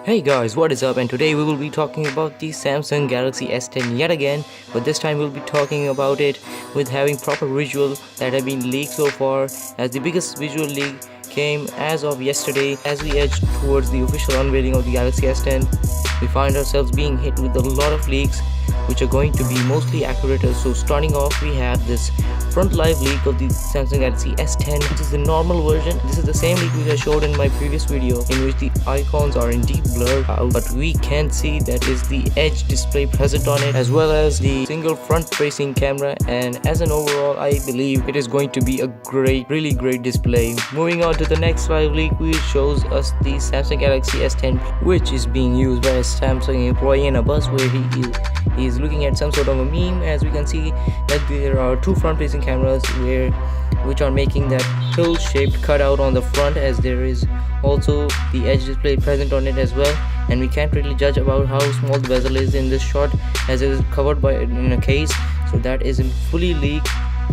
Hey guys, what is up? And today we will be talking about the Samsung Galaxy S10 yet again, but this time we'll be talking about it with having proper visual that have been leaked so far, as the biggest visual leak came as of yesterday. As we edge towards the official unveiling of the Galaxy S10, we find ourselves being hit with a lot of leaks which are going to be mostly accurate. So starting off, we have this front live leak of the Samsung Galaxy S10, which is the normal version. This is the same leak which I showed in my previous video, in which the icons are indeed blurred out, but we can see that is the edge display present on it, as well as the single front facing camera. And as an overall, I believe it is going to be a really great display. Moving on to the next live leak, which shows us the Samsung Galaxy S10, which is being used by a Samsung employee in a bus where he is looking at some sort of a meme. As we can see that there are two front facing cameras which are making that pill shaped cutout on the front, as there is also the edge display present on it as well. And we can't really judge about how small the bezel is in this shot, as it is covered in a case, so that isn't fully leaked.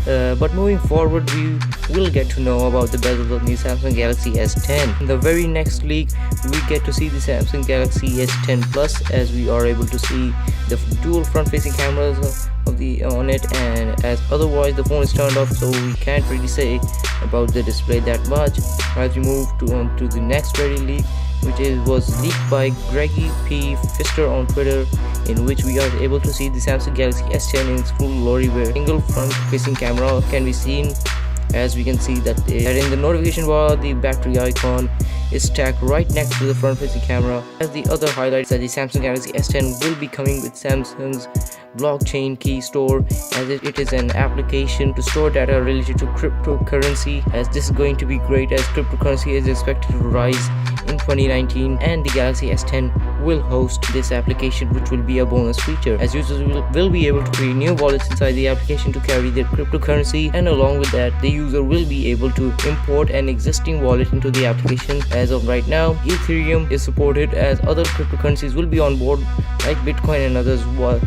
But moving forward, we will get to know about the bezels of the Samsung Galaxy S10. In the very next leak, we get to see the Samsung Galaxy S10 Plus, as we are able to see the dual front-facing cameras on it, and as otherwise the phone is turned off, so we can't really say about the display that much. As we move to the next very leak, which was leaked by Greggy P. Pfister on Twitter, in which we are able to see the Samsung Galaxy S10 in its full glory, where single front-facing camera can be seen. As we can see that in the notification bar, the battery icon is stacked right next to the front-facing camera. As the other highlights, that the Samsung Galaxy S10 will be coming with Samsung's blockchain key store, as it is an application to store data related to cryptocurrency, as this is going to be great, as cryptocurrency is expected to rise in 2019, and the Galaxy S10 will host this application, which will be a bonus feature, as users will be able to create new wallets inside the application to carry their cryptocurrency, and along with that, the user will be able to import an existing wallet into the application. As of right now, Ethereum is supported, as other cryptocurrencies will be on board like Bitcoin and others while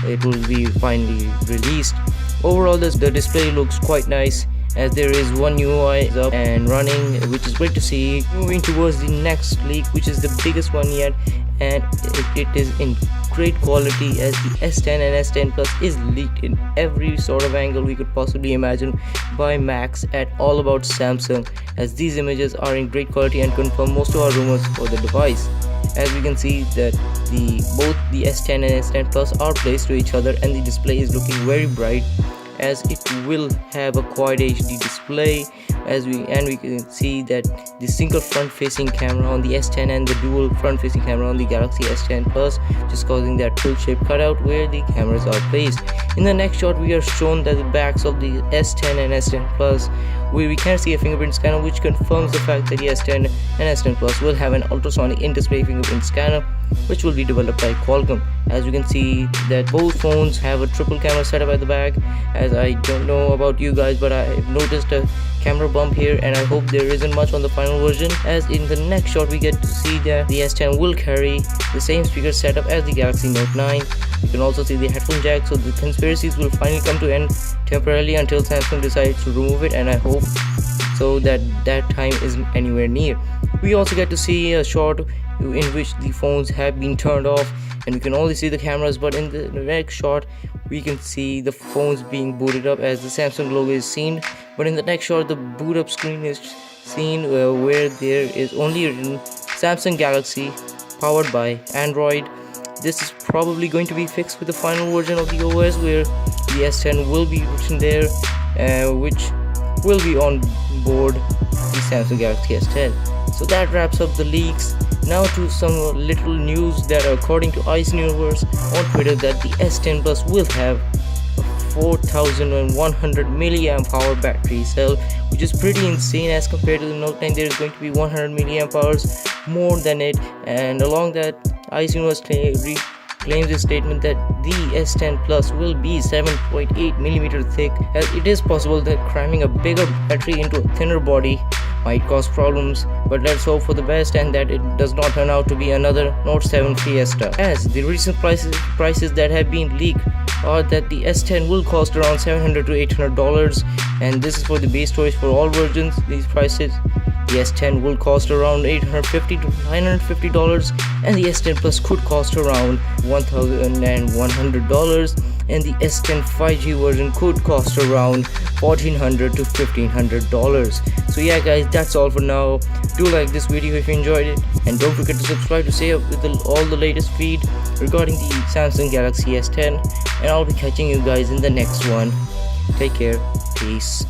it will be finally released. Overall, the display looks quite nice, as there is one new UI up and running, which is great to see. Moving towards the next leak, which is the biggest one yet, and it is in great quality, as the S10 and S10 Plus is leaked in every sort of angle we could possibly imagine by Max at All About Samsung, as these images are in great quality and confirm most of our rumors for the device. As we can see that both the S10 and S10 Plus are placed to each other, and the display is looking very bright, as it will have a quad HD display. We can see that the single front facing camera on the S10 and the dual front facing camera on the Galaxy S10 Plus, just causing that pill shaped cutout where the cameras are placed. In the next shot, we are shown that the backs of the S10 and S10 Plus, where we can see a fingerprint scanner, which confirms the fact that the S10 and S10 Plus will have an ultrasonic in-display fingerprint scanner, which will be developed by Qualcomm. As you can see that both phones have a triple camera setup at the back, as I don't know about you guys, but I've noticed a camera bump here, and I hope there isn't much on the final version. As in the next shot, we get to see that the S10 will carry the same speaker setup as the Galaxy Note 9. You can also see the headphone jack, so the conspiracies will finally come to end temporarily until Samsung decides to remove it, and I hope so that time isn't anywhere near. We also get to see a shot in which the phones have been turned off, and we can only see the cameras, but in the next shot we can see the phones being booted up, as the Samsung logo is seen. But in the next shot, the boot up screen is seen, where there is only written Samsung Galaxy powered by Android. This is probably going to be fixed with the final version of the OS, where the S10 will be written there, which will be on board the Samsung Galaxy S10. So that wraps up the leaks. Now to some little news that, according to Ice Universe on Twitter, that the S10 Plus will have a 4100 milliamp hour battery cell, which is pretty insane. As compared to the Note 9, there is going to be 100 milliamp hours more than it. And along that, Ice Universe claims a statement that the S10 Plus will be 7.8mm thick, as it is possible that cramming a bigger battery into a thinner body might cause problems, but let's hope for the best and that it does not turn out to be another Note 7 Fiesta, as the recent prices that have been leaked are that the S10 will cost around $700 to $800, and this is for the base storage for all versions. These prices The S10 will cost around $850 to $950, and the S10 Plus could cost around $1,100, and the S10 5G version could cost around $1,400 to $1,500. So yeah guys, that's all for now. Do like this video if you enjoyed it, and don't forget to subscribe to stay up with all the latest feed regarding the Samsung Galaxy S10, and I'll be catching you guys in the next one. Take care. Peace.